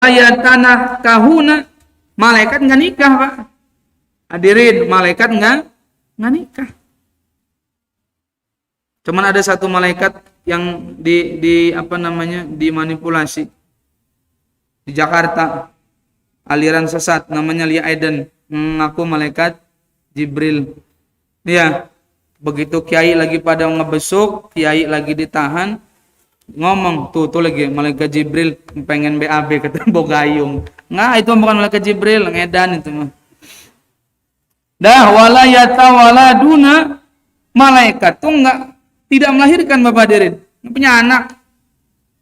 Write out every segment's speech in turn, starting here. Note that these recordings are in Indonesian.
Ayatanah kahuna, malaikat nggak nikah, Pak. Hadirin, malaikat nggak nikah. Cuman ada satu malaikat yang dimanipulasi di Jakarta, aliran sesat, namanya Lia Eden, mengaku malaikat Jibril. Ya, begitu kiai lagi pada ngebesuk, kiai lagi ditahan, ngomong tuh lagi malaikat Jibril pengen BAB kata Bogayung. Nggak, itu bukan malaikat Jibril, ngedan itu mah. Dah wala yatawaladuna, malaikat tuh tidak melahirkan Bapak hadirin, punya anak.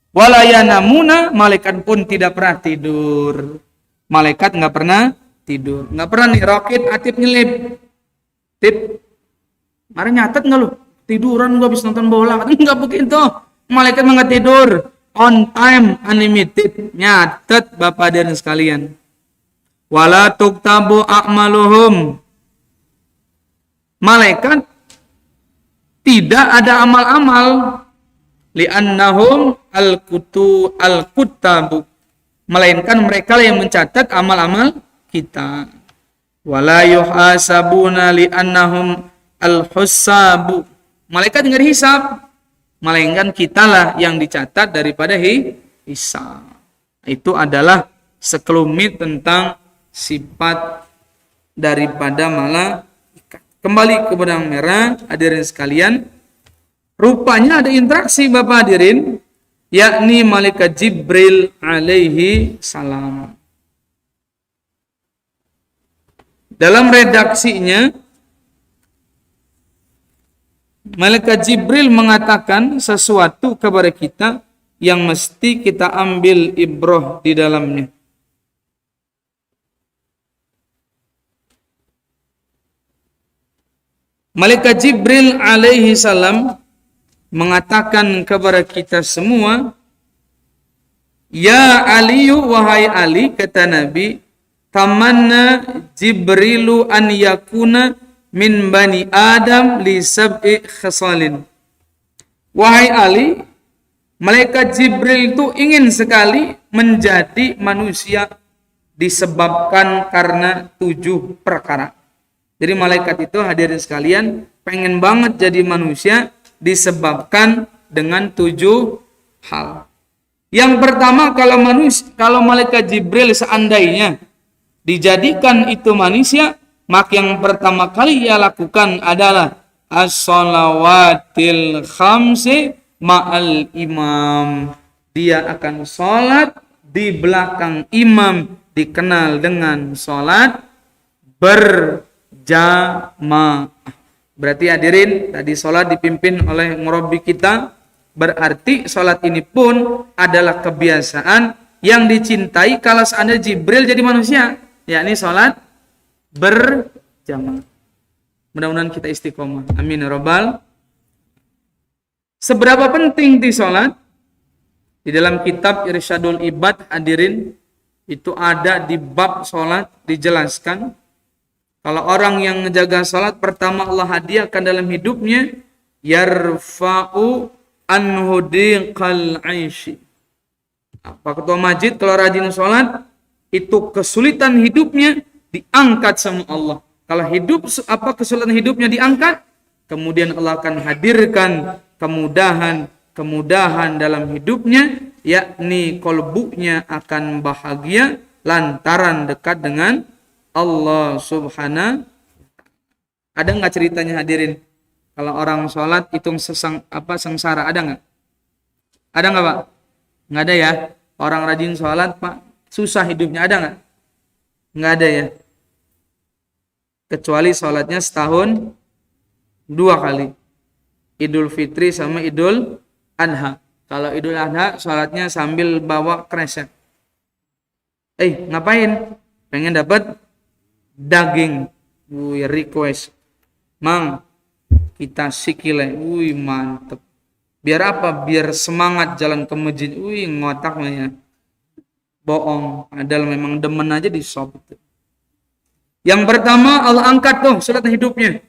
Wala yanamuna, malaikat pun tidak pernah tidur. Malaikat nggak pernah tidur, nggak pernah nih Rokit Atip nyelip. Tip, mari nyatet nggak lu? Tiduran gua habis nonton bola? Nggak begitu. Malaikat nggak tidur, on time, unlimited, nyatet Bapak dan sekalian. Wala tuktabu a'maluhum, malaikat tidak ada amal-amal, li'annahum al-kuttabu, melainkan mereka yang mencatat amal-amal kita. Wala yuhasabuna li'annahum al-hussabu, malaikat nggak dihisab, melainkan kitalah yang dicatat daripada hisab. Itu adalah sekelumit tentang sifat daripada malaikat. Kembali ke benang merah, hadirin sekalian, rupanya ada interaksi Bapak hadirin, yakni malaikat Jibril alaihi salam. Dalam redaksinya, malaikat Jibril mengatakan sesuatu kepada kita yang mesti kita ambil ibrah di dalamnya. Malaikat Jibril alaihi salam mengatakan kepada kita semua, ya Aliyu, wahai Ali, kata Nabi, tamanna Jibrilu an yakuna min bani Adam li sab'i khasalin. Wahai Ali, malaikat Jibril itu ingin sekali menjadi manusia disebabkan karena 7 perkara. Jadi malaikat itu hadirin sekalian pengen banget jadi manusia disebabkan dengan 7 hal. Yang pertama, kalau malaikat Jibril seandainya dijadikan itu manusia, maka yang pertama kali ia lakukan adalah as-shalawatil khamsi ma'al imam. Dia akan sholat di belakang imam, dikenal dengan sholat berjamaah. Berarti hadirin, tadi sholat dipimpin oleh murabbi kita, berarti sholat ini pun adalah kebiasaan yang dicintai kalau seandainya Jibril jadi manusia, yakni sholat berjamaah. Mudah-mudahan kita istiqomah. Amin ya rabbal. Seberapa penting di sholat? Di dalam kitab Irsyadul Ibad hadirin, itu ada di bab sholat dijelaskan, kalau orang yang menjaga sholat, pertama Allah hadiahkan dalam hidupnya, yarfa'u anhu diqal aishi. Pak Ketua Majid kalau rajin sholat, itu kesulitan hidupnya diangkat sama Allah. Kalau kesulitan hidupnya diangkat, kemudian Allah akan hadirkan kemudahan dalam hidupnya, yakni kolbunya akan bahagia lantaran dekat dengan Allah subhanahu. Ada nggak ceritanya hadirin? Kalau orang sholat hitung sengsara, ada nggak? Ada nggak Pak? Nggak ada ya. Orang rajin sholat Pak, susah hidupnya, ada nggak? Nggak ada ya. Kecuali sholatnya setahun 2 kali, Idul Fitri sama Idul Adha. Kalau Idul Adha sholatnya sambil bawa kresek. Ngapain? Pengen dapat daging. Request, Mang, kita sikile. Mantep. Biar apa? Biar semangat jalan ke masjid. Ngotak ya. Bohong. Padahal memang demen aja di shop. Yang pertama, Allah angkat tuh sholat hidupnya.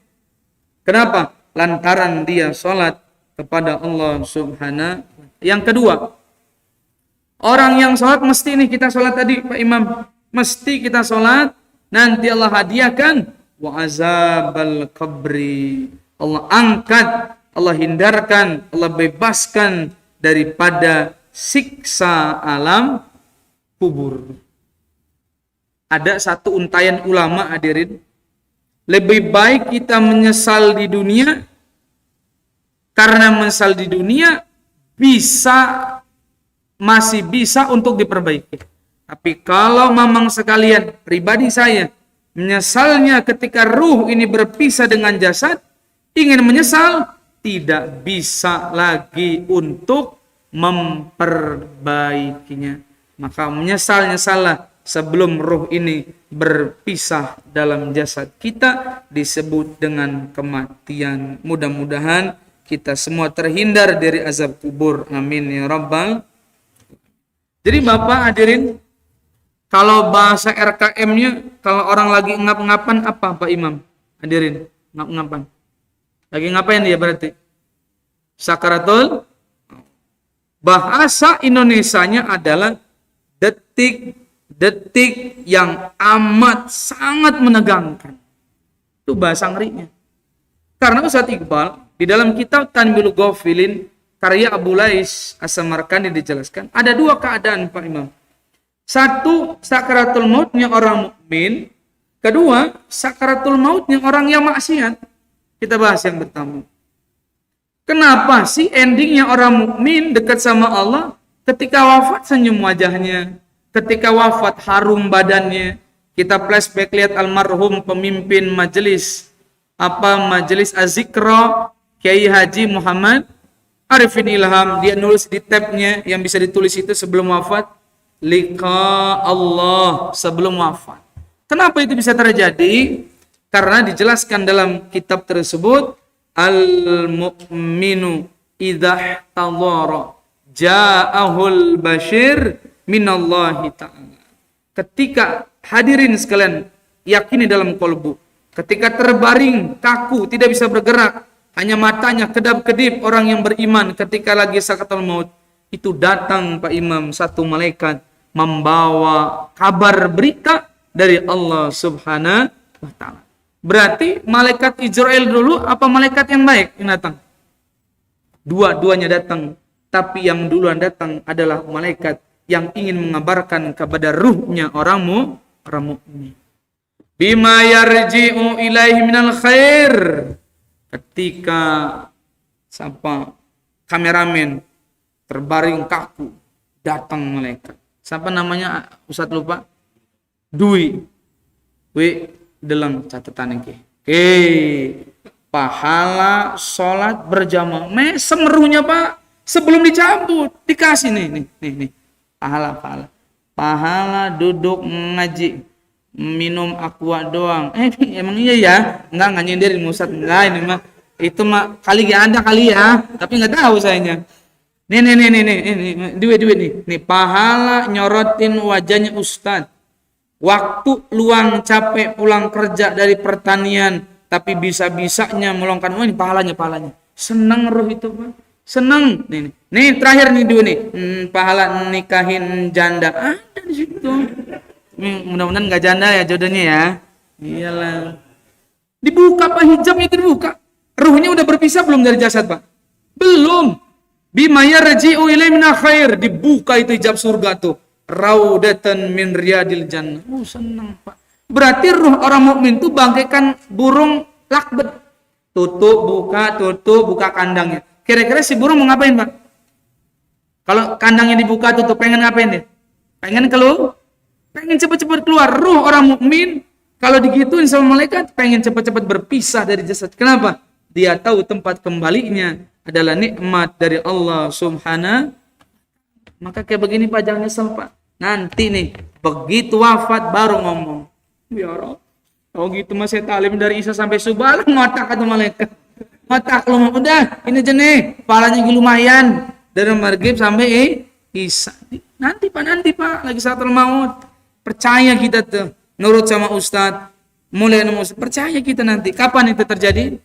Kenapa? Lantaran dia sholat kepada Allah subhanahu. Yang kedua, Orang yang sholat mesti nih kita sholat tadi Pak Imam. Mesti kita sholat. Nanti Allah hadiahkan. Wa azabal qabri. Allah angkat. Allah hindarkan. Allah bebaskan daripada siksa alam kubur. Ada satu untayan ulama hadirin. Lebih baik kita menyesal di dunia. Karena menyesal di dunia masih bisa untuk diperbaiki. Tapi kalau memang sekalian, pribadi saya, menyesalnya ketika ruh ini berpisah dengan jasad, ingin menyesal, tidak bisa lagi untuk memperbaikinya. Maka menyesallah sebelum ruh ini berpisah dalam jasad kita, disebut dengan kematian. Mudah-mudahan kita semua terhindar dari azab kubur. Amin ya rabbal. Jadi Bapak hadirin, kalau bahasa RKM-nya, kalau orang lagi ngap-ngapan apa Pak Imam? Hadirin, ngap-ngapan. Lagi ngapain dia berarti? Sakaratul. Bahasa Indonesianya adalah detik-detik yang amat sangat menegangkan. Itu bahasa ngerinya. Karena Ustaz Iqbal, di dalam kitab Tanbihul Ghafilin, karya Abu Lais As-Samarkandi dijelaskan, ada dua keadaan Pak Imam. Satu, sakaratul mautnya orang mukmin. Kedua, sakaratul mautnya orang yang maksiat. Kita bahas yang pertama. Kenapa sih endingnya orang mukmin dekat sama Allah, ketika wafat senyum wajahnya, ketika wafat harum badannya. Kita flashback lihat almarhum pemimpin majelis Az-Zikra Kiai Haji Muhammad Arifin Ilham, dia nulis di tabnya yang bisa ditulis itu sebelum wafat, liqa Allah, sebelum wafat. Kenapa itu bisa terjadi? Karena dijelaskan dalam kitab tersebut, al-mu'minu idza tadhara ja'ahul bashir minallahi ta'ala. Ketika hadirin sekalian yakini dalam kolbu, ketika terbaring kaku tidak bisa bergerak, hanya matanya kedap-kedip orang yang beriman ketika lagi sakaratul maut, itu datang Pak Imam satu malaikat membawa kabar berita dari Allah Subhanahu wa taala. Berarti malaikat Israel dulu apa malaikat yang baik yang datang? Dua-duanya datang, tapi yang duluan datang adalah malaikat yang ingin mengabarkan kepada ruhnya orang mukmin. Bima yarji'u ilaihi minal khair. Ketika kameramen terbaring kaku, datang malaikat. Siapa namanya? Ustaz lupa. Dwi. Dalam catatan ini. Oke. Pahala sholat berjamaah. Mesem ruhnya Pak. Sebelum dicabut dikasih nih. Pahala. Pahala duduk ngaji, minum aqua doang. Emang iya ya? Enggak nyindirin Ustaz. Enggak, ini mah itu mah kali ada kali ya, tapi enggak tahu sayanya. Nih, duit nih. Nih pahala nyorotin wajahnya Ustaz. Waktu luang capek pulang kerja dari pertanian, tapi bisa-bisanya meluangkan ini pahalanya. Seneng ruh itu, Pak. Seneng. Nih terakhir nih dua nih. Pahala nikahin janda. Ada di situ. Mudah-mudahan enggak janda ya jodohnya ya. Iyalah. Dibuka Pak, hijabnya itu dibuka. Ruhnya udah berpisah belum dari jasad, Pak? Belum. Bima yarji'u ilaihi min khair, dibuka itu hijab surga tuh. Raudatan min riyadil jannah. Senang, Pak. Berarti ruh orang mukmin tuh bagaikan burung lakbet. Tutup, buka kandangnya. Kira-kira si burung mau ngapain, Pak? Kalau kandangnya dibuka tutup, pengen ngapain dia? Pengen keluar? Pengen cepat-cepat keluar. Ruh orang mukmin kalau digituin sama malaikat, pengen cepat-cepat berpisah dari jasad. Kenapa? Dia tahu tempat kembalinya adalah nikmat dari Allah Subhanahu. Maka kayak begini Pak, jangan nyesel Pak. Nanti nih, begitu wafat baru ngomong. Ya Allah, oh gitu mas saya talim dari Isya sampai subuh, ngotak kata malaikat. Ngotak lu, udah ini aja nih, palanya lumayan. Dari maghrib sampai Isya. Nanti Pak, lagi sakaratul maut. Percaya kita tuh, nurut sama Ustadz. Mulai nemu, percaya kita nanti. Kapan itu terjadi?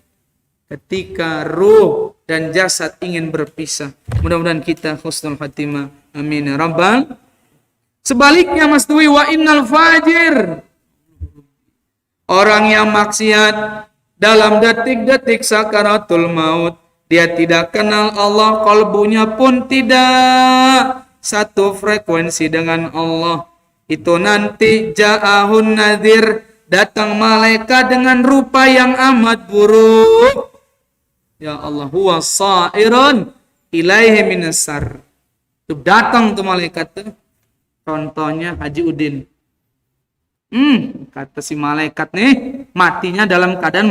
Ketika ruh dan jasad ingin berpisah. Mudah-mudahan kita husnul khatimah. Amin ya rabbal. Sebaliknya Mas Dwi, wa innal fajir, orang yang maksiat dalam detik-detik sakaratul maut, dia tidak kenal Allah, kalbunya pun tidak satu frekuensi dengan Allah. Itu nanti ja'ahun nadhir, datang malaikat dengan rupa yang amat buruk. Ya Allah, huwa sa'irun ilaihi minasar. Itu datang tuh malaikat tuh. Contohnya Haji Udin. Kata si malaikat nih, matinya dalam keadaan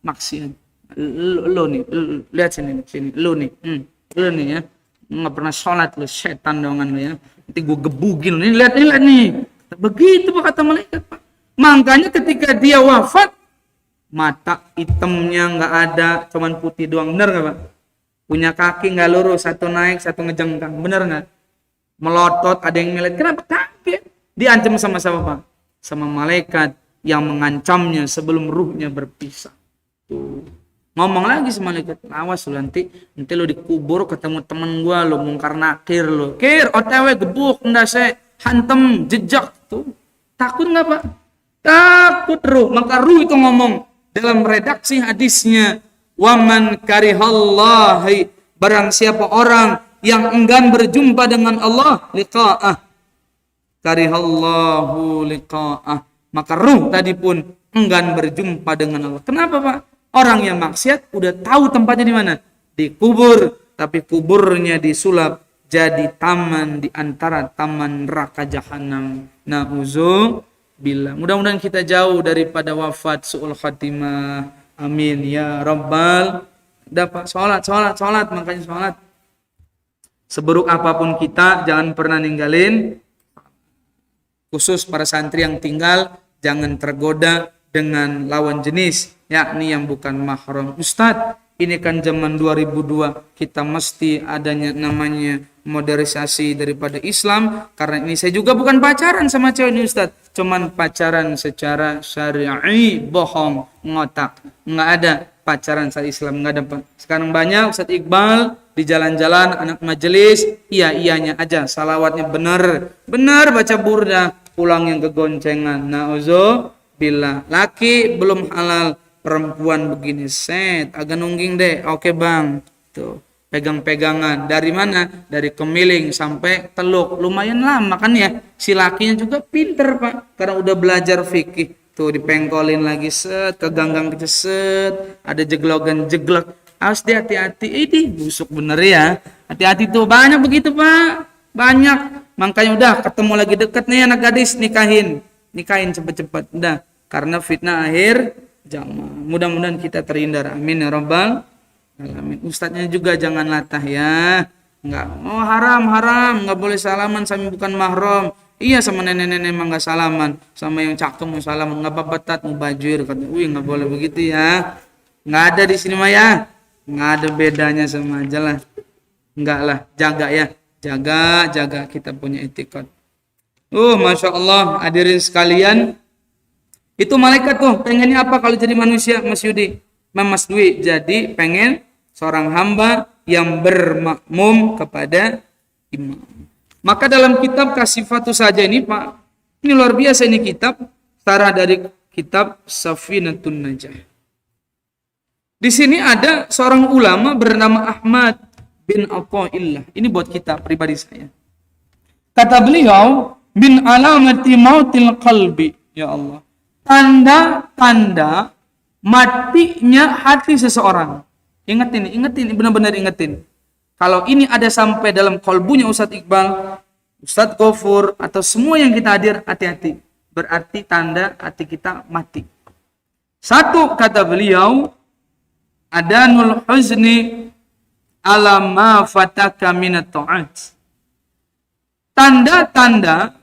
maksiat. Lo nih, lihat sini, lo nih, lo nih ya, nggak pernah sholat lo, setan dongan lo ya. Nanti gue gebugin lo nih, lihat nih. Begitu Pak kata malaikat Pak. Makanya ketika dia wafat, mata hitamnya nggak ada, cuman putih doang, bener nggak Pak? Punya kaki nggak lurus, satu naik, satu ngejengkang, bener nggak? Melotot, ada yang melet. Kenapa? Kaget. Diancam sama siapa Pak? Sama malaikat yang mengancamnya sebelum ruhnya berpisah. Tuh. Ngomong lagi sama malaikat, awas lu nanti lu dikubur ketemu temen gua, lu mungkar nakir lu. Kir, OTW gebuk, ndase, hantem, jejak. Tuh. Takut nggak Pak? Takut ruh. Maka ruh itu ngomong dalam redaksi hadisnya, waman karihallahi, barang siapa orang yang enggan berjumpa dengan Allah, liqa'ah karihallahu liqa'ah, maka ruh tadi pun enggan berjumpa dengan Allah. Kenapa Pak? Orang yang maksiat udah tahu tempatnya di mana, dikubur, tapi kuburnya disulap jadi taman di antara taman neraka jahanam. Na'udzubillah. Mudah-mudahan kita jauh daripada wafat su'ul khatimah. Amin ya rabbal. Dapat sholat, makanya sholat. Seburuk apapun kita, jangan pernah ninggalin. Khusus para santri yang tinggal, jangan tergoda dengan lawan jenis, yakni yang bukan mahram. Ustadz, ini kan zaman 2002, kita mesti adanya namanya modernisasi daripada Islam. Karena ini saya juga bukan pacaran sama cewek ini Ustadz, cuman pacaran secara syar'i, bohong, ngotak. Nggak ada pacaran secara Islam, nggak ada Pak. Sekarang banyak Ustadz Iqbal di jalan-jalan, anak majelis, iya-iyanya aja, salawatnya bener baca burdah, pulang yang kegoncengan. Na'udzubillah. Laki belum halal, perempuan begini, set, agak nungging deh, oke bang, tuh, pegang-pegangan, dari mana? Dari kemiling sampai teluk, lumayan lama kan ya, si lakinya juga pinter Pak, karena udah belajar fikih, tuh dipengkolin lagi, set, ke ganggang kita, set, ada jeglogan jeglek. Harus hati-hati, ini busuk bener ya. Hati-hati tuh, banyak begitu Pak, banyak. Makanya udah ketemu lagi deket nih anak gadis, nikahin cepet-cepet, udah. Karena fitnah akhir zaman. Mudah-mudahan kita terhindar, amin ya rabbal alamin. Ustadznya juga jangan latah ya, nggak, oh haram, nggak boleh salaman sama bukan mahram. Iya, sama nenek-nenek emang nggak salaman, sama yang cakep mau salaman, nggak apa-apa tat, mau bajir, kata, nggak boleh begitu ya. Nggak ada di sini mah ya. Nggak ada bedanya, sama aja lah. Enggak lah, jaga ya. Jaga kita punya etikot. Masya Allah, hadirin sekalian. Itu malaikat tuh, pengennya apa kalau jadi manusia, Mas Yudi? Mas Dwi, jadi pengen seorang hamba yang bermakmum kepada imam. Maka dalam kitab Kasifatu saja ini Pak, ini luar biasa ini kitab, sarah dari kitab Safinatun Najah. Di sini ada seorang ulama bernama Ahmad bin Athaillah. Ini buat kita pribadi saya. Kata beliau, min alamati mautil qalbi. Ya Allah. Tanda-tanda matinya hati seseorang. Ingetin, benar-benar ingetin. Kalau ini ada sampai dalam kolbunya Ustadz Iqbal, Ustadz Ghafur, atau semua yang kita hadir, hati-hati. Berarti tanda hati kita mati. Satu, kata beliau, adanul huzni ala ma fataka minat ta'at. Tanda-tanda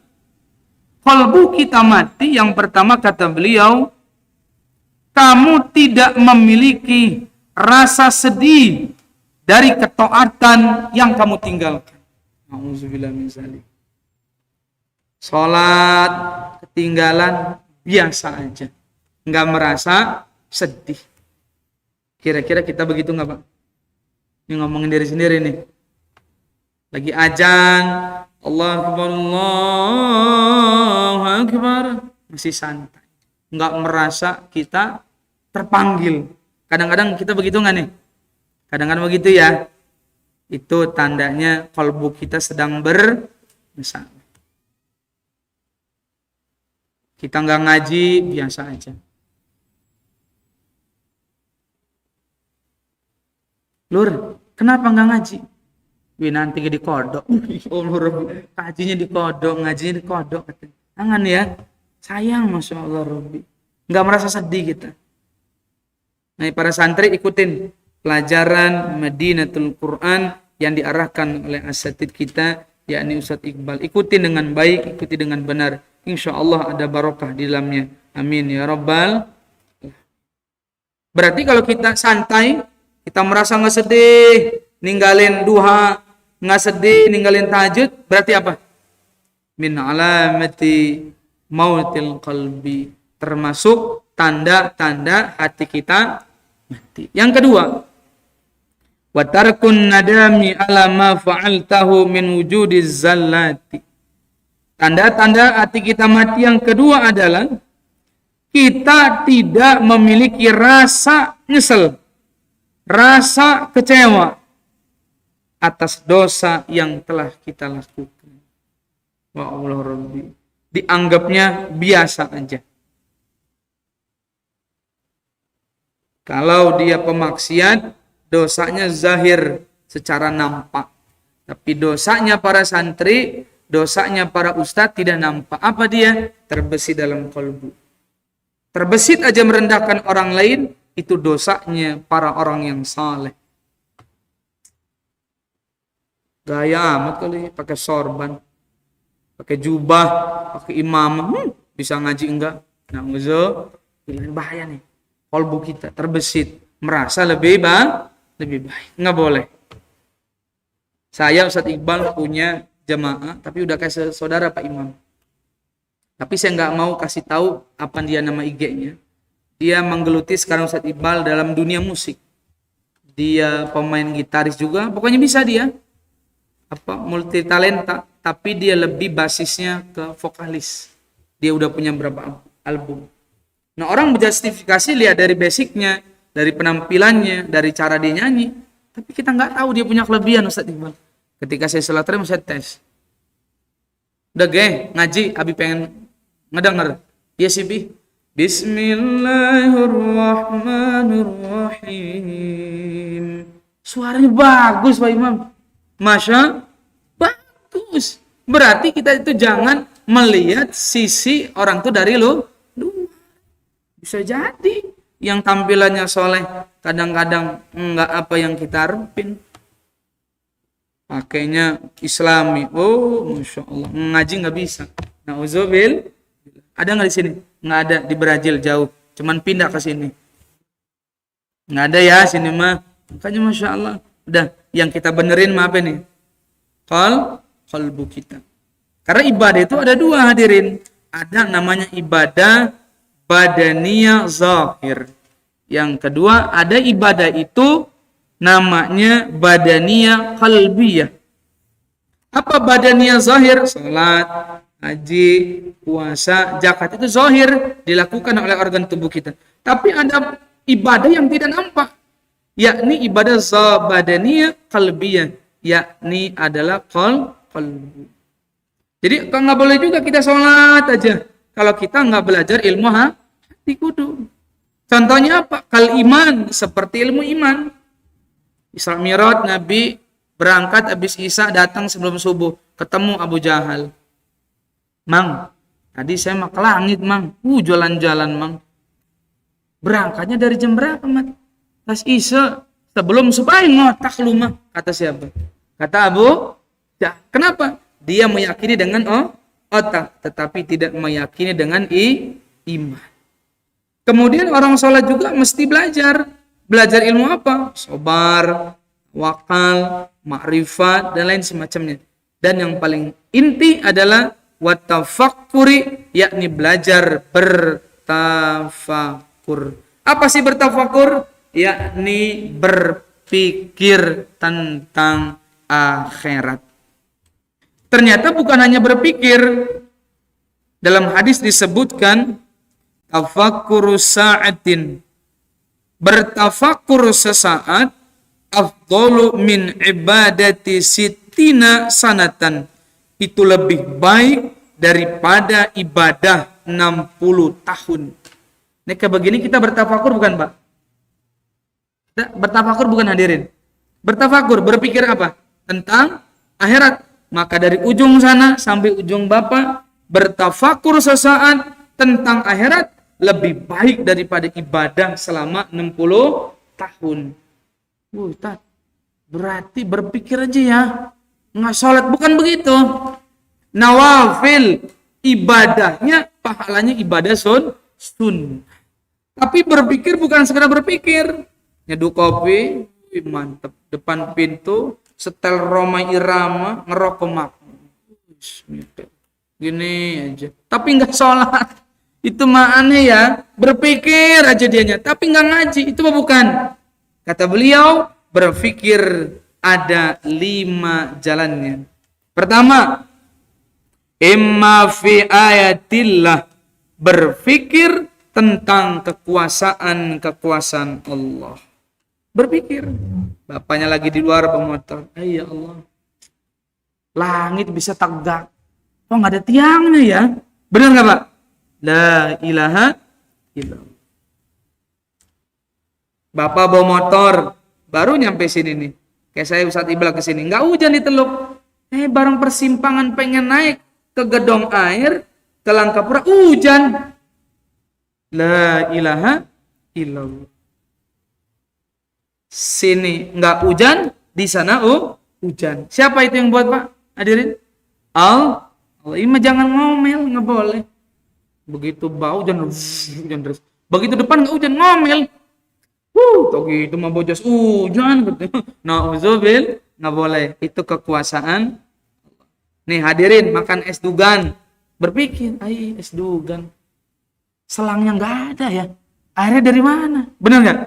kalbu kita mati, yang pertama kata beliau, kamu tidak memiliki rasa sedih dari ketaatan yang kamu tinggalkan. Auzubillah min zalik. Salat ketinggalan biasa aja, nggak merasa sedih. Kira-kira kita begitu nggak Pak? Ini ngomongin diri sendiri nih. Lagi azan, Allahu Akbar, Allahu Akbar, masih santai. Enggak merasa kita terpanggil. Kadang-kadang kita begitu enggak nih? Kadang-kadang begitu ya. Itu tandanya kalbu kita sedang bermasalah. Kita enggak ngaji, biasa aja. Lur, kenapa enggak ngaji? Wih, nanti di kodok. Oh, Rabbi. Kajinya di kodok, ngajinya di kodok. Jangan ya. Sayang, Masya Allah, Rabbi. Nggak merasa sedih kita. Nah, para santri ikutin pelajaran Madinatul Quran yang diarahkan oleh asatid kita, yakni Ustadz Iqbal. Ikutin dengan baik, ikuti dengan benar. Insya Allah ada barokah di dalamnya. Amin ya Rabbal. Berarti kalau kita santai, kita merasa nggak sedih, ninggalin duha, nggak sedih, ninggalin tahajud, berarti apa? Min alamati mautil qalbi, termasuk tanda-tanda hati kita mati. Yang kedua, wa tarkun nadami ala ma fa'altahu min wujudiz zallati. Tanda-tanda hati kita mati yang kedua adalah kita tidak memiliki rasa nyesel, rasa kecewa atas dosa yang telah kita lakukan. Wa Allah Rabbi. Dianggapnya biasa aja. Kalau dia pemaksiat, dosanya zahir secara nampak. Tapi dosanya para santri, dosanya para ustadz tidak nampak. Apa dia? Terbesit dalam kalbu. Terbesit aja merendahkan orang lain, itu dosanya para orang yang saleh. Gaya amat kali pakai sorban, pakai jubah, pakai imamah, bisa ngaji enggak? Nah, ini bahaya nih. Kalbu kita terbesit, merasa lebih baik. Enggak boleh. Saya Ustadz Iqbal punya jamaah, tapi udah kayak saudara Pak Imam. Tapi saya enggak mau kasih tahu apa dia nama IG-nya. Dia menggeluti sekarang Ustadz Iqbal dalam dunia musik. Dia pemain gitaris juga, pokoknya bisa dia. Multi talenta, tapi dia lebih basisnya ke vokalis. Dia udah punya berapa album. Nah, orang menjustifikasi lihat dari basicnya, dari penampilannya, dari cara dia nyanyi. Tapi kita nggak tahu dia punya kelebihan, Ustadz Iqbal. Ketika saya salat rem, saya tes. Udah ngaji, abi pengen ngedenger. Ya sih, Bi. Bismillahirrahmanirrahim. Suaranya bagus, Pak Imam. Masya bagus. Berarti kita itu jangan melihat sisi orang itu dari lu. Bisa jadi yang tampilannya soleh kadang-kadang enggak apa yang kita harapin. Pakainya Islami. Oh, Masya Allah. Ngaji nggak bisa. Nauzubil. Ada nggak di sini? Nggak ada, di Brazil jauh. Cuman pindah ke sini. Nggak ada ya sini mah. Makanya Masya Allah. Udah, yang kita benerin mah apa nih? Kalbu kita. Karena ibadah itu ada dua hadirin. Ada namanya ibadah badaniyah zahir. Yang kedua ada ibadah itu namanya badaniyah qalbiyah. Apa badaniyah zahir? Salat, haji, puasa, zakat itu zahir dilakukan oleh organ tubuh kita. Tapi ada ibadah yang tidak nampak, yakni ibadah badaniyah qalbiyah, yakni adalah qalbu. Jadi nggak boleh juga kita sholat aja kalau kita nggak belajar ilmu hati kudu. Contohnya apa? Kal iman, seperti ilmu iman. Isra Mi'raj, Nabi berangkat habis Isya, datang sebelum subuh, ketemu Abu Jahal. Mang, tadi saya mau ke langit, Mang. Jalan-jalan, Mang. Berangkatnya dari jam berapa, Mat? Pas Isya, sebelum subuh, ngotak lu, Mang. Kata siapa? Kata Abu Jahal. Kenapa? Dia meyakini dengan otak, tetapi tidak meyakini dengan iman. Kemudian orang sholat juga mesti belajar. Belajar ilmu apa? Sabar, wakal, makrifat, dan lain semacamnya. Dan yang paling inti adalah watafakkuri, yakni belajar bertafakur. Apa sih bertafakur? Yakni berpikir tentang akhirat. Ternyata bukan hanya berpikir. Dalam hadis disebutkan tafakkur sa'atin, bertafakur sesaat, afdalu min ibadati sittina sanatan, itu lebih baik daripada ibadah 60 tahun. Ini kayak begini kita bertafakur bukan, Pak? Bertafakur bukan hadirin. Bertafakur, berpikir apa? Tentang akhirat. Maka dari ujung sana sampai ujung Bapak bertafakur sesaat tentang akhirat lebih baik daripada ibadah selama 60 tahun. Ustaz, berarti berpikir aja ya, nggak sholat, bukan begitu. Nawafil, ibadahnya, pahalanya ibadah sun. Tapi berpikir bukan sekedar berpikir. Nyeduh kopi, mantep. Depan pintu, setel Roma Irama, ngerokok makmum. Gini aja. Tapi nggak sholat. Itu mah aneh ya. Berpikir aja dianya, tapi nggak ngaji. Itu mah bukan. Kata beliau, berpikir ada 5 jalannya. Pertama, imma fi ayatillah, berpikir tentang kekuasaan Allah. Berpikir, bapaknya lagi di luar pemotor, ya Allah, langit bisa tegak, kok nggak ada tiangnya ya? Benar nggak Pak? La ilaha illallah. Bapak bawa motor, baru nyampe sini nih. Kayak saya Ustadz Iqbal ke sini, nggak hujan di Teluk. Bareng persimpangan pengen naik ke gedong air, ke Langkapura, hujan. La ilaha illallah. Sini nggak hujan, di sana hujan. Siapa itu yang buat Pak? Hadirin? Allah. Ini jangan ngomel, nggak boleh. Begitu bau hujan terus. Begitu depan nggak hujan, ngomel. Tuh gitu mah bojos hujan gitu. Nauzubil, nggak boleh. Itu kekuasaan. Nih hadirin, makan es dugan. Berpikir, es dugan. Selangnya nggak ada ya. Airnya dari mana? Benar nggak?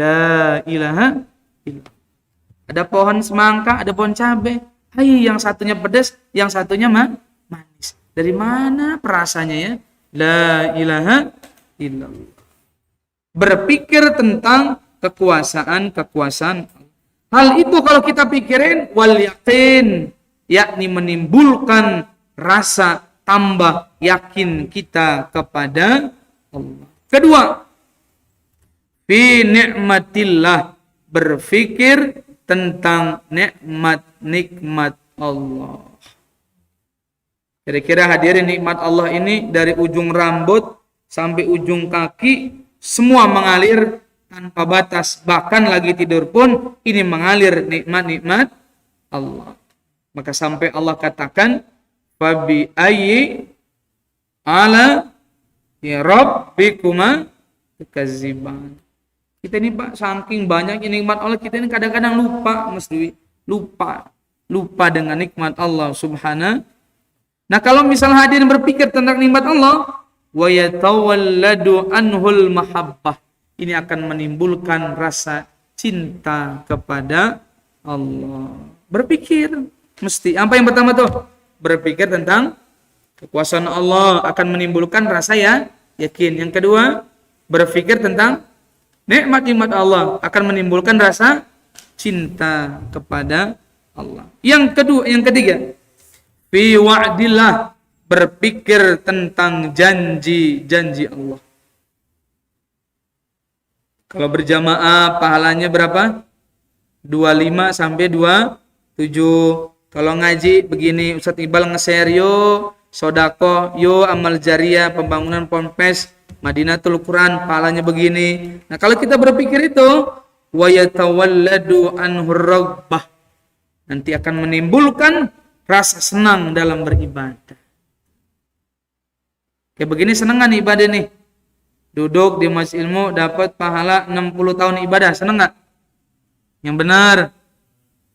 La ilaha illallah. Ada pohon semangka, ada pohon cabai. Yang satunya pedas, yang satunya manis. Dari mana perasanya ya? La ilaha illallah. Berpikir tentang kekuasaan. Hal itu kalau kita pikirin, wal yakin, yakni menimbulkan rasa tambah yakin kita kepada Allah. Kedua, fi ni'matillah, berpikir tentang nikmat Allah. Kira-kira hadirin, nikmat Allah ini dari ujung rambut sampai ujung kaki semua mengalir tanpa batas. Bahkan lagi tidur pun ini mengalir nikmat-nikmat Allah. Maka sampai Allah katakan, fabi ayyi ala ya rabbikuma tukadziban. Kita ini Pak, saking banyaknya nikmat Allah, kita ini kadang-kadang lupa, mesti lupa dengan nikmat Allah subhanahu. Nah kalau misalnya hadirin berpikir tentang nikmat Allah, wa yatawalladu anhul mahabbah, ini akan menimbulkan rasa cinta kepada Allah. Berpikir mesti, apa yang pertama tuh? Berpikir tentang kekuasaan Allah akan menimbulkan rasa yakin. Yang kedua, berpikir tentang nikmat-nikmat Allah akan menimbulkan rasa cinta kepada Allah. Yang ketiga, fi wa'dillah, berpikir tentang janji Allah. Kalau berjamaah pahalanya berapa? 25 sampai 27. Kalau ngaji begini, Ustadz Iqbal nge-share yo, sodako, yo amal jariah, pembangunan ponpes Madinatul Quran, pahalanya begini. Nah kalau kita berpikir itu, wa yatawalladu anhur raghbah, nanti akan menimbulkan rasa senang dalam beribadah. Kayak begini seneng gak nih ibadah nih? Duduk di majelis ilmu dapat pahala 60 tahun ibadah, seneng gak? Yang benar.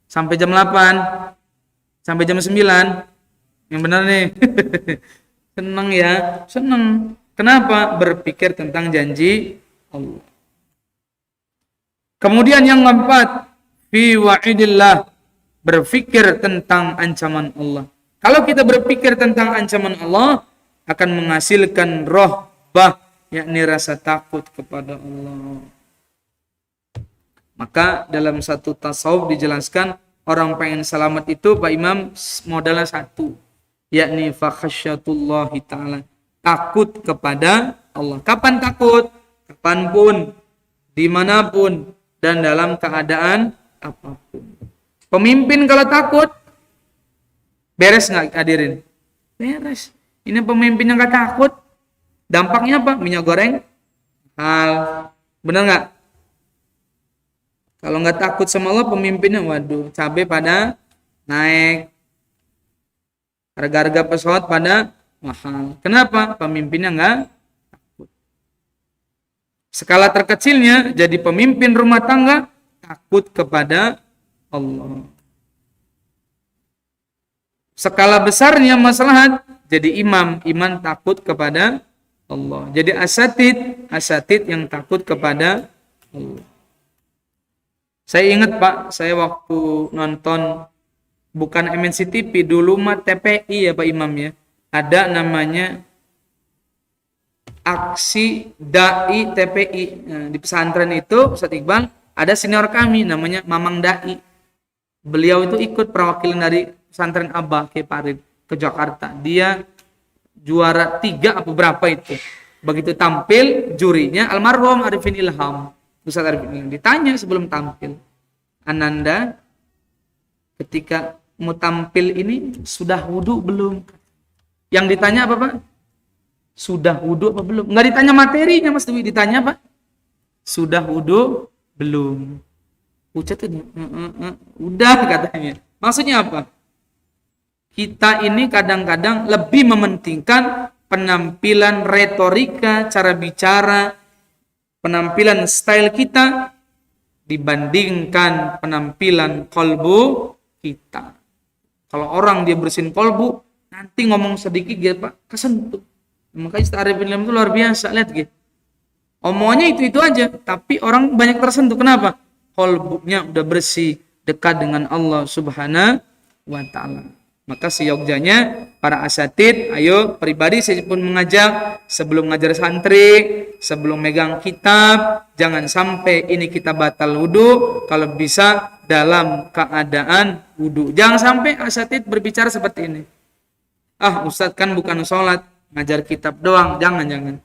Sampai jam 8, sampai jam 9. Yang benar nih. Seneng ya, seneng. Kenapa? Berpikir tentang janji Allah. Kemudian yang keempat, fi wa'idillah, berpikir tentang ancaman Allah. Kalau kita berpikir tentang ancaman Allah, akan menghasilkan rahbah, yakni rasa takut kepada Allah. Maka dalam satu tasawuf dijelaskan, orang pengen selamat itu Pak Imam modalnya satu, yakni fakhasyatullahi ta'ala, takut kepada Allah. Kapan takut? Kapanpun, dimanapun, dan dalam keadaan apapun. Pemimpin kalau takut, beres nggak hadirin? Beres. Ini pemimpin yang nggak takut, dampaknya apa? Minyak goreng hal, benar nggak? Kalau nggak takut sama Allah pemimpinnya, waduh, cabai pada naik, harga-harga pesawat pada mahal. Kenapa? Pemimpinnya nggak takut. Skala terkecilnya jadi pemimpin rumah tangga, takut kepada Allah. Skala besarnya maslahat, jadi imam, iman takut kepada Allah. Jadi asatid yang takut kepada Allah. Saya ingat Pak, saya waktu nonton, bukan MNC TV, dulu mah TPI ya Pak Imam ya. Ada namanya aksi Dai TPI. Nah, di pesantren itu, Ustaz Iqbal, ada senior kami namanya Mamang Dai. Beliau itu ikut perwakilan dari pesantren Abah ke Parit ke Jakarta. Dia juara 3 apa berapa itu. Begitu tampil, jurinya almarhum Arifin Ilham. Ustaz Arifin Ilham ditanya sebelum tampil, Ananda ketika mau tampil ini sudah wudu belum? Yang ditanya apa Pak? Sudah wudu apa belum? Nggak ditanya materinya Mas Dewi, ditanya apa? Sudah wudu belum? Ucat itu, udah katanya. Maksudnya apa? Kita ini kadang-kadang lebih mementingkan penampilan retorika, cara bicara, penampilan style kita dibandingkan penampilan kolbu kita. Kalau orang dia bersihin kolbu, nanti ngomong sedikit dia Pak kesentuh. Makanya Arifin Ilham itu luar biasa, lihat gitu. Omongannya itu aja, tapi orang banyak tersentuh. Kenapa? Kolbunya udah bersih, dekat dengan Allah Subhanahu wa ta'ala. Maka seyogjanya para asatid, ayo pribadi saya pun mengajak, sebelum ngajar santri, sebelum megang kitab, jangan sampai ini kita batal wudu, kalau bisa dalam keadaan wudu. Jangan sampai asatid berbicara seperti ini. Ah, Ustadz kan bukan sholat, ngajar kitab doang. Jangan.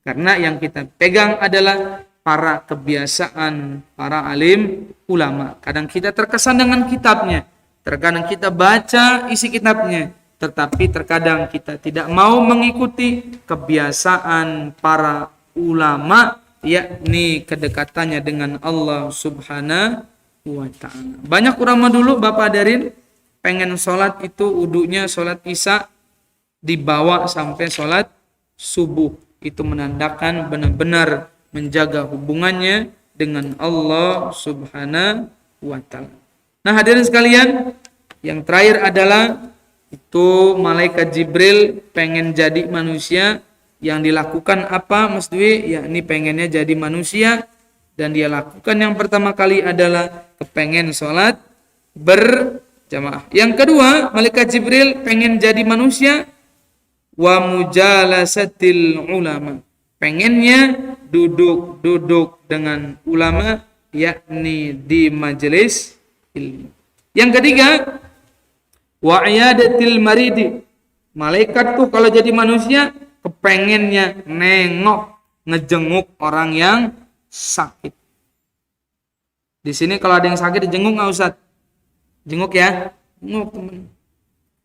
Karena yang kita pegang adalah para kebiasaan para alim ulama. Kadang kita terkesan dengan kitabnya, terkadang kita baca isi kitabnya, tetapi terkadang kita tidak mau mengikuti kebiasaan para ulama, yakni kedekatannya dengan Allah Subhanahu wa ta'ala. Banyak ulama dulu Bapak hadirin pengen sholat itu wudunya sholat isya dibawa sampai sholat subuh. Itu menandakan benar-benar menjaga hubungannya dengan Allah Subhanahu wa ta'ala. Nah hadirin sekalian, yang terakhir adalah itu malaikat Jibril pengen jadi manusia. Yang dilakukan apa Mas Dwi? Yakni pengennya jadi manusia, dan dia lakukan yang pertama kali adalah kepengen sholat berjamaah. Yang kedua, malaikat Jibril pengen jadi manusia, wa mujalasatil ulama, pengennya duduk dengan ulama, yakni di majelis ilmu. Yang ketiga, wa iyadatil maridi, malaikat tuh kalau jadi manusia kepengennya nengok, ngejenguk orang yang sakit. Di sini kalau ada yang sakit dijenguk nggak Ustaz? Jenguk ya, jenguk teman.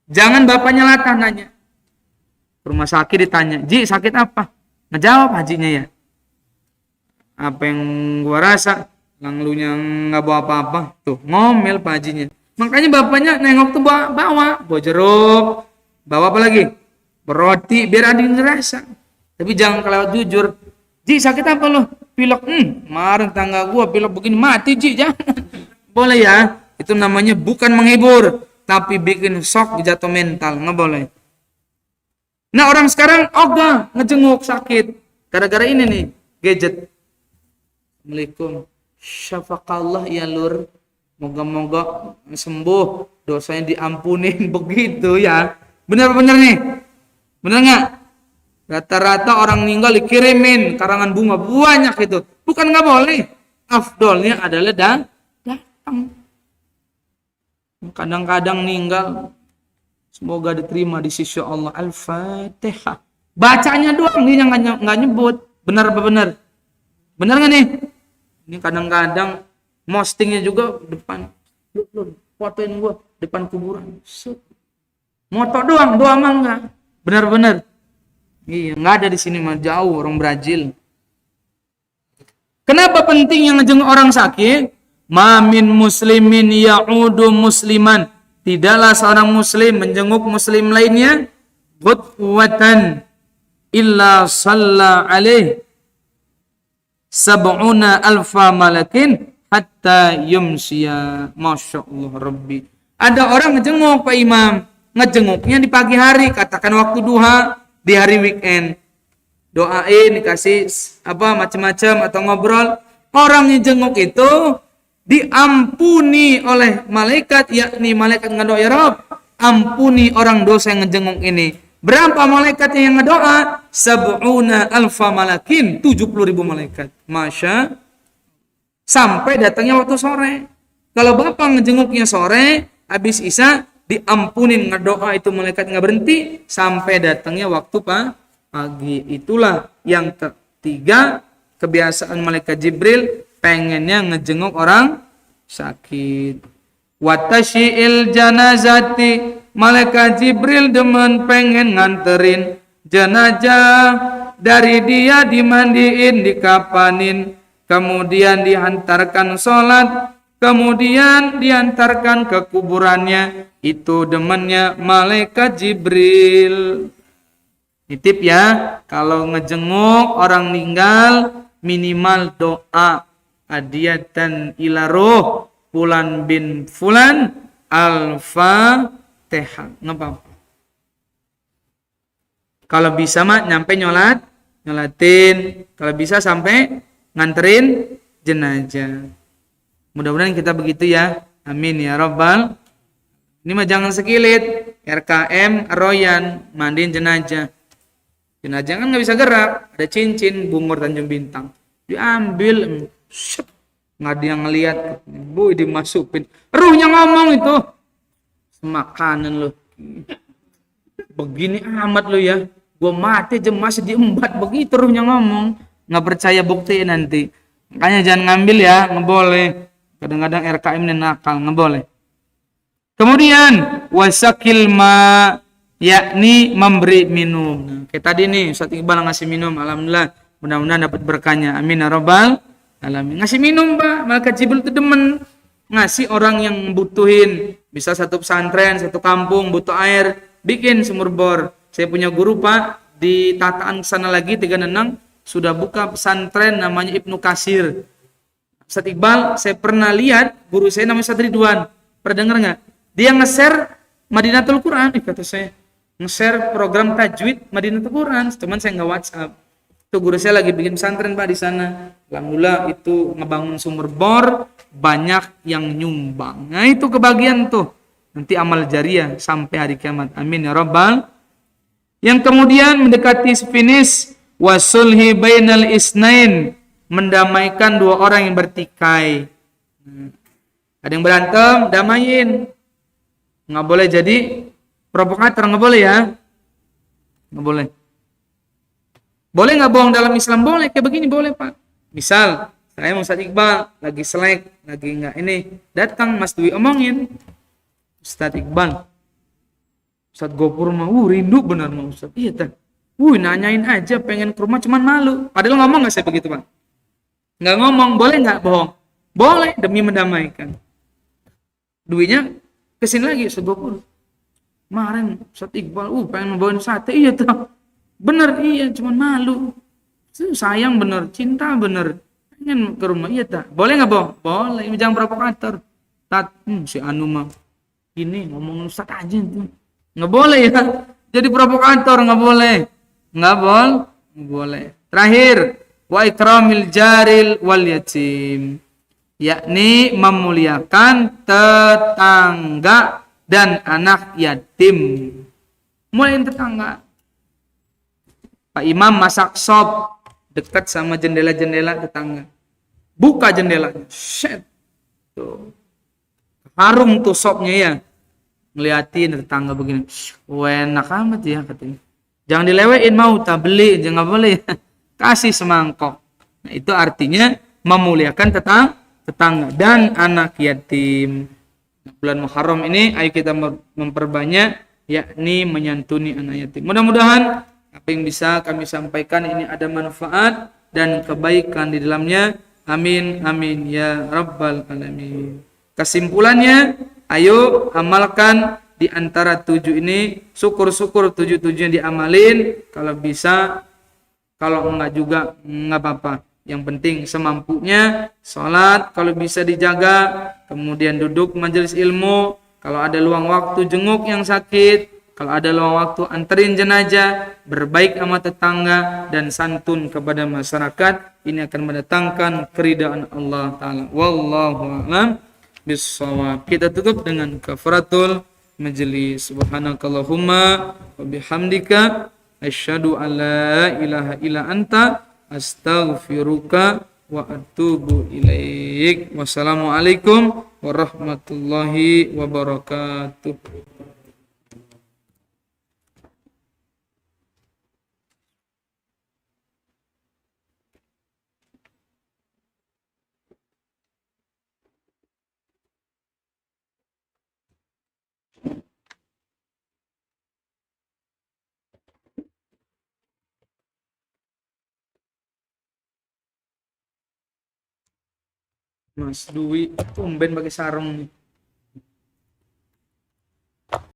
Jangan bapaknya latah nanya. Rumah sakit ditanya, Ji sakit apa? Ngejawab hajinya ya. Apa yang gua rasa, langlunya nggak bawa apa-apa, tuh ngomel pak hajinya. Makanya bapaknya nengok tuh bawa jeruk, bawa apa lagi? Roti biar ada yang ngerasa. Tapi jangan kelewat jujur. Ji sakit apa lo? Pilek. Kemarin tangga gua pilek begini mati Ji, jangan. Boleh ya? Itu namanya bukan menghibur, tapi bikin shock, jatuh mental, nggak boleh. Nah orang sekarang ogah ngejenguk sakit gara-gara ini nih gadget. Assalamualaikum. Syafaqallah ya lur. Moga-moga sembuh, dosanya diampunin begitu ya. Benar-benar nih. Benar nggak? Rata-rata orang meninggal dikirimin karangan bunga banyak itu. Bukan nggak boleh. Afdolnya adalah datang. Kadang-kadang meninggal, semoga diterima di sisi Allah. Al-Fatihah. Bacanya doang dia nggak nyebut. Benar apa benar? Benar nggak nih? Ini kadang-kadang postingnya juga depan. Lu fotoin gua depan kuburan. Moto doang, doa mah enggak. Benar-benar. Iya, nggak ada di sini mah, jauh orang Brazil. Kenapa penting yang ngejenguk orang sakit? Ma min muslimin ya'udu musliman. Tidaklah seorang muslim menjenguk muslim lainnya ghutwatan illa shalla alaih sab'una alfa malakin hatta yumsiya. Masya Allah Rabbi. Ada orang ngejenguk Pak Imam, ngejenguknya di pagi hari, katakan waktu duha, di hari weekend. Doain, dikasih apa macam-macam atau ngobrol. Orang yang jenguk itu diampuni oleh malaikat, yakni malaikat ngedoa, ya Rabb, ampuni orang dosa yang ngejenguk ini. Berapa malaikat yang ngedoa? Sab'una alfa malakin, 70.000 malaikat. Masya. Sampai datangnya waktu sore. Kalau bapak ngejenguknya sore, habis isya, diampunin ngedoa itu malaikat nggak berhenti sampai datangnya waktu pagi. Itulah yang ketiga, kebiasaan malaikat Jibril pengennya ngejenguk orang sakit. Watasyi'il janazati, malaikat Jibril demen pengen nganterin jenazah dari dia, dimandiin, dikapanin, kemudian dihantarkan sholat, kemudian diantarkan ke kuburannya. Itu demennya malaikat Jibril. Nitip ya, kalau ngejenguk orang meninggal minimal doa hadiyatan ila ruh fulan bin fulan al-Fatihah. Ngapa? Kalau bisa mah nyampe nyolatin, kalau bisa sampai nganterin jenazah. Mudah-mudahan kita begitu ya. Amin ya rabbal. Ini mah jangan sekilit. RKM Royan mandiin jenazah. Jenazah kan nggak bisa gerak, ada cincin Bungur Tanjung Bintang, diambil, nggak ada yang ngelihat, dimasukin, ruhnya ngomong itu, semakanan lo, begini amat lo ya, gue mati aja masih diembat begitu ruhnya ngomong, nggak percaya buktiin nanti, makanya jangan ngambil ya, nggak boleh, kadang-kadang RKM ini nakal, nggak boleh. Kemudian wasakil ma, yakni memberi minum. Nah, kayak tadi nih Ustaz Iqbal ngasih minum, alhamdulillah, mudah-mudahan dapat berkahnya. Amin ya rabbal alamin. Ngasih minum Pak, malaikat Jibril itu demen ngasih orang yang butuhin. Bisa satu pesantren, satu kampung butuh air, bikin sumur bor. Saya punya guru Pak di Tataan sana lagi 36 sudah buka pesantren namanya Ibnu Kasir. Ustaz Iqbal, saya pernah lihat guru saya namanya Ustaz Ridwan. Pernah dengar nggak? Dia nge-share Madinatul Quran, kata saya. Nge-share program tajwid Madinatul Quran, cuman saya nggak WhatsApp. Itu guru saya lagi bikin pesantren Pak di sana. Alhamdulillah itu ngebangun sumur bor, banyak yang nyumbang. Nah itu kebagian tuh. Nanti amal jariah sampai hari kiamat. Amin ya rabbal. Yang kemudian mendekati finish, wasulhi bainal isnain, mendamaikan dua orang yang bertikai. Ada yang berantem, damain. Nggak boleh jadi provokator, nggak boleh ya, nggak boleh. Boleh nggak bohong dalam Islam? Boleh, kayak begini boleh Pak. Misal saya Ustaz Iqbal lagi selek, lagi nggak ini, datang Mas Dwi omongin, Ustaz Iqbal, Ustaz Gopur mah, rindu benar mah Ustaz. Iya tak, nanyain aja pengen ke rumah cuman malu. Padahal ngomong nggak saya begitu Pak? Nggak ngomong, boleh nggak bohong? Boleh demi mendamaikan. Duinya kesini lagi Ustaz Gopur. Kemarin Ustaz Iqbal, pengen bawain sate, iya tuh, bener iya, cuman malu, sayang bener, cinta bener, pengen ke rumah, iya tak, boleh nggak bohong? Boleh, jangan provokator. Si Anu mah, ini ngomong Ustaz aja tuh, nggak boleh ya, jadi provokator nggak boleh, nggak boleh. Terakhir, wa ikramil jaril wal yatim, yakni memuliakan tetangga dan anak yatim. Muliain tetangga. Pak Imam masak sop dekat sama jendela-jendela tetangga. Buka jendelanya. Set. Tuh. Harum tuh sopnya ya. Ngeliatin tetangga begini. Enak amat ya katanya. Jangan dilewein mau tak beli, jangan boleh. Kasih semangkok. Nah, itu artinya memuliakan tetangga dan anak yatim. Bulan Muharram ini ayo kita memperbanyak yakni menyantuni anak yatim. Mudah-mudahan apa yang bisa kami sampaikan ini ada manfaat dan kebaikan di dalamnya. Amin amin ya rabbal alamin. Kesimpulannya, ayo amalkan di antara 7 ini. Syukur-syukur 7-7 diamalin. Kalau bisa, kalau enggak juga enggak apa-apa. Yang penting semampunya sholat kalau bisa dijaga, kemudian duduk majelis ilmu, kalau ada luang waktu jenguk yang sakit, kalau ada luang waktu anterin jenazah, berbaik sama tetangga dan santun kepada masyarakat. Ini akan mendatangkan keridaan Allah Ta'ala. Wallahu a'lam bissawab. Kita tutup dengan kafaratul majlis. Subhanakallahumma wa bihamdika asyhadu an la ilaha illa anta astaghfiruka wa atubu ilaik. Wassalamualaikum warahmatullahi wabarakatuh. Mas Dwi tumben pakai sarung nih.